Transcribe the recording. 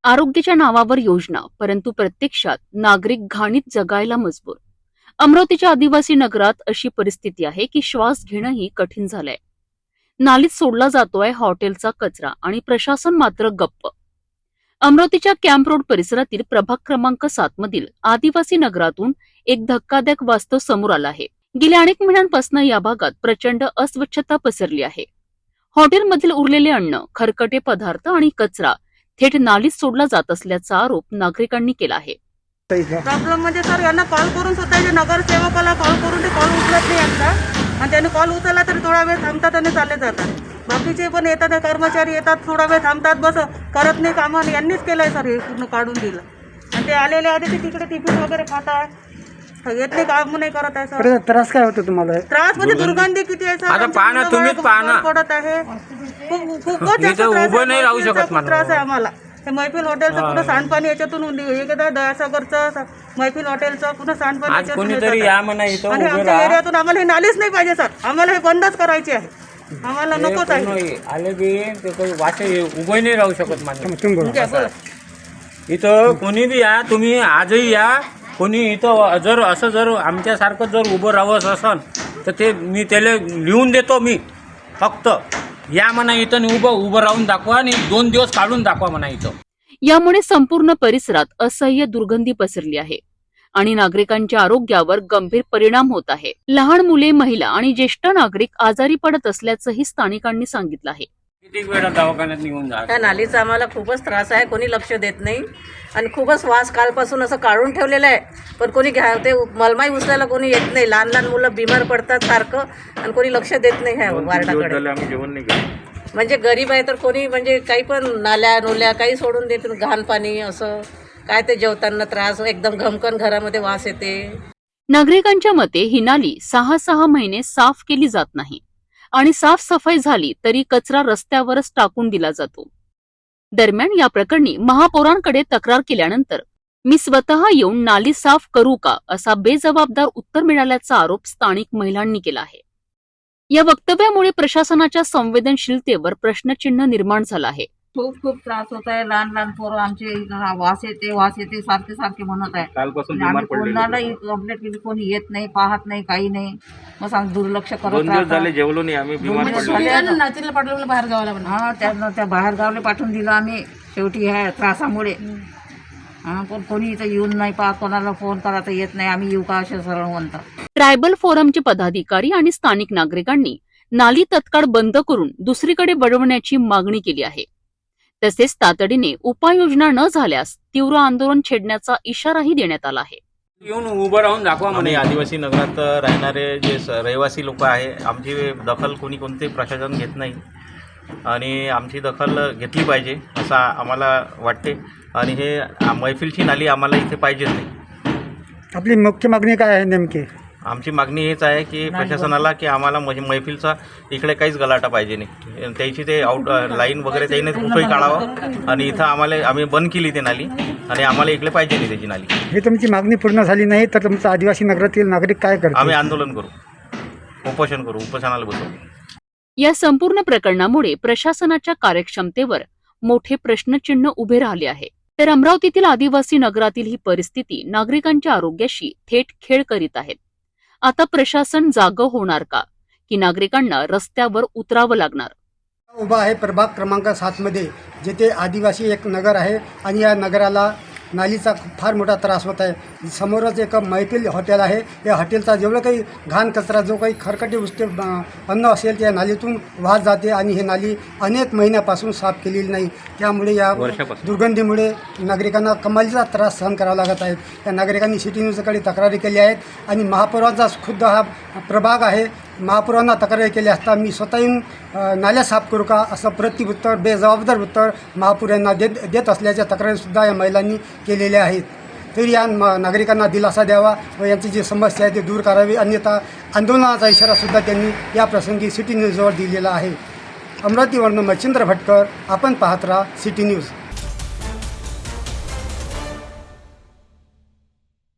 आरोग्याच्या नावावर योजना, परंतु प्रत्यक्षात नागरिक घाणीत जगायला मजबूर. अमरावतीच्या आदिवासी नगरात अशी परिस्थिती आहे की श्वास घेणंही कठीण झालंय. नालीत सोडला जातोय हॉटेलचा कचरा आणि प्रशासन मात्र गप्प. अमरावतीच्या कॅम्प रोड परिसरातील प्रभाग क्रमांक 7 मधील आदिवासी नगरातून एक धक्कादायक वास्तव समोर आलं आहे. गेल्या अनेक महिन्यांपासून या भागात प्रचंड अस्वच्छता पसरली आहे. हॉटेलमधील उरलेले अन्न, खरकटे पदार्थ आणि कचरा थेट नालीत सोडला जात असल्याचा आरोप नागरिकांनी केला आहे. प्रॉब्लेम म्हणजे सर यांना कॉल करून स्वतःच्या नगरसेवकाला कॉल करून ते कॉल उचलत नाही यांचा, आणि त्याने कॉल उचलला तरी थोडा वेळ थांबतात आणि चालले जातात. बाकीचे पण येतात, कर्मचारी येतात, थोडा वेळ थांबतात, बस करत नाही कामं. यांनीच केलंय सर, हे पूर्ण काढून दिलं. आणि ते आलेले आधी ते तिकडे टिफिन वगैरे खातात, येत नाही, काम नाही करत आहे सर. त्रास काय होतो तुम्हाला? त्रास म्हणजे दुर्गंधी किती आहे सर, पडत आहे. खूपच उभं नाही राहू शकत. त्रास आहे आम्हाला. हे मैफिल हॉटेलचं पुन्हा सांडपाणी याच्यातून एकदा दयासागरचं मैफिल हॉटेलचं पुन्हा सांडपाणी आणि आमच्या एरियातून आम्हाला हे नालीच नाही पाहिजे सर. आम्हाला हे बंदच करायचे आहे, आम्हाला नकोच आहे. आले बी वाचे उभं नाही राहू शकत माणूस. इथं कोणी बी या, तुम्ही आजही या, कोणी इथं जर आमच्यासारखं जर उभं राहावंच असन तर ते मी त्याला लिहून देतो. मी फक्त या म्हणा इथं उभं राहून दाखवा आणि 2 दिवस काढून दाखवा म्हणा इथं. यामुळे संपूर्ण परिसरात असह्य दुर्गंधी पसरली आहे आणि नागरिकांच्या आरोग्यावर गंभीर परिणाम होत आहे. लहान मुले, महिला आणि ज्येष्ठ नागरिक आजारी पडत असल्याचंही स्थानिकांनी सांगितलं आहे. किती वेळा दवाखान्यात निघून जा. त्या नालीचा आम्हाला खूपच त्रास आहे, कोणी लक्ष देत नाही. आणि खूपच वास कालपासून असं काढून ठेवलेलं आहे, पण कोणी ते मलमाई उचलायला कोणी येत नाही. लहान लहान मुलं बिमार पडतात सारखं, आणि कोणी लक्ष देत नाही ह्या वार्डाकडे. म्हणजे गरीब आहे तर कोणी म्हणजे काही पण नाल्या नोल्या काही सोडून देते, घाण पाणी असं काय. ते जेवताना त्रास, एकदम घमकन घरामध्ये वास येते. नागरिकांच्या मते ही नाली 6 महिने साफ केली जात नाही आणि साफसफाई झाली तरी कचरा रस्त्यावरच टाकून दिला जातो. दरम्यान या प्रकरणी महापौरांकडे तक्रार केल्यानंतर मी स्वतः येऊन नाली साफ करू का असा बेजबाबदार उत्तर मिळाल्याचा आरोप स्थानिक महिलांनी केला आहे. या वक्तव्यामुळे प्रशासनाच्या संवेदनशीलतेवर प्रश्नचिन्ह निर्माण झालं आहे. खूप त्रास होत आहे. लहान लहान पोरं आमचे वास येते सारखे म्हणत आहे. आम्ही कोणालाही कंप्लेंट केली, कोणी येत नाही, पाहत नाही, काही नाही. मग दुर्लक्ष करत जेवलो नाही आम्ही. बाहेर गावाला त्या बाहेर गावाला पाठवून दिलं आम्ही शेवटी ह्या त्रासामुळे. पण कोणी इथं येऊन नाही पाहत, कोणाला फोन करा तर येत नाही. आम्ही येऊ का असे सरळ म्हणतात. ट्रायबल फोरमचे पदाधिकारी आणि स्थानिक नागरिकांनी नाली तत्काळ बंद करून दुसरीकडे वळवण्याची मागणी केली आहे. तसेच तातडीने उपाययोजना न झाल्यास तीव्र आंदोलन छेडण्याचा इशाराही देण्यात आला आहे. येऊन उभं राहून दाखवा म्हणे. आदिवासी नगरात राहणारे जे रहिवासी लोक आहे, आमची दखल कोणते प्रशासन घेत नाही आणि आमची दखल घेतली पाहिजे असं आम्हाला वाटते. आणि हे मैफिलची नाली आम्हाला इथे पाहिजेच नाही. आपली मुख्य मागणी काय आहे नेमकी? आमची मागणी हेच आहे की प्रशासनाला की आम्हाला मैफिलचा इकडे काहीच गलाटा पाहिजे नाही. त्याची ते लाईन वगैरे त्याने कुठंही काढावं आणि इथं आम्ही बंद केली ते नाली आणि आम्हाला इकडे पाहिजे नाही त्याची नाली. हे तुमची मागणी पूर्ण झाली नाही तर तुमचं आदिवासी नगरातील नागरिक काय करतात? आम्ही आंदोलन करू, उपोषण करू, उपोषणाला बसवू. या संपूर्ण प्रकरणामुळे प्रशासनाच्या कार्यक्षमतेवर मोठे प्रश्नचिन्ह उभे राहिले आहे. तर अमरावतीतील आदिवासी नगरातील ही परिस्थिती नागरिकांच्या आरोग्याशी थेट खेळ करीत आहेत. आता प्रशासन जागं होणार का, की नागरिकांना रस्त्यावर उतरावं लागणार? उभा आहे प्रभाग क्रमांक 7 मध्ये, जेथे आदिवासी एक नगर आहे आणि या नगराला नालीचा फार मोठा त्रास होत आहे. समोरच एक मैफिल हॉटेल आहे. या हॉटेलचा जेवढं काही घाण कचरा, जो काही खरकटे अन्न असेल त्या नालीतून वाहत जाते आणि ही नाली अनेक महिन्यापासून साफ केलेली नाही. त्यामुळे या दुर्गंधीमुळे नागरिकांना कमालीचा त्रास सहन करावा लागत आहे. या नागरिकांनी सिटी न्यूजकडे तक्रारी केली आहेत आणि महापौरांचा खुद्द हा प्रभाग आहे. महापौरांना तक्रारी केली असता मी स्वतः येऊन नाल्या साफ करू का असं प्रत्युत्तर, बेजबाबदार उत्तर महापौर यांना देत असल्याच्या तक्रारीसुद्धा या महिलांनी केलेल्या आहेत. तरी या नागरिकांना दिलासा द्यावा व यांची जी समस्या आहे ती दूर करावी, अन्यथा आंदोलनाचा इशारासुद्धा त्यांनी या प्रसंगी सिटी न्यूजवर दिलेला आहे. अमरावतीवरून मच्छिंद्र भटकर, आपण पाहत राहा सिटी न्यूज.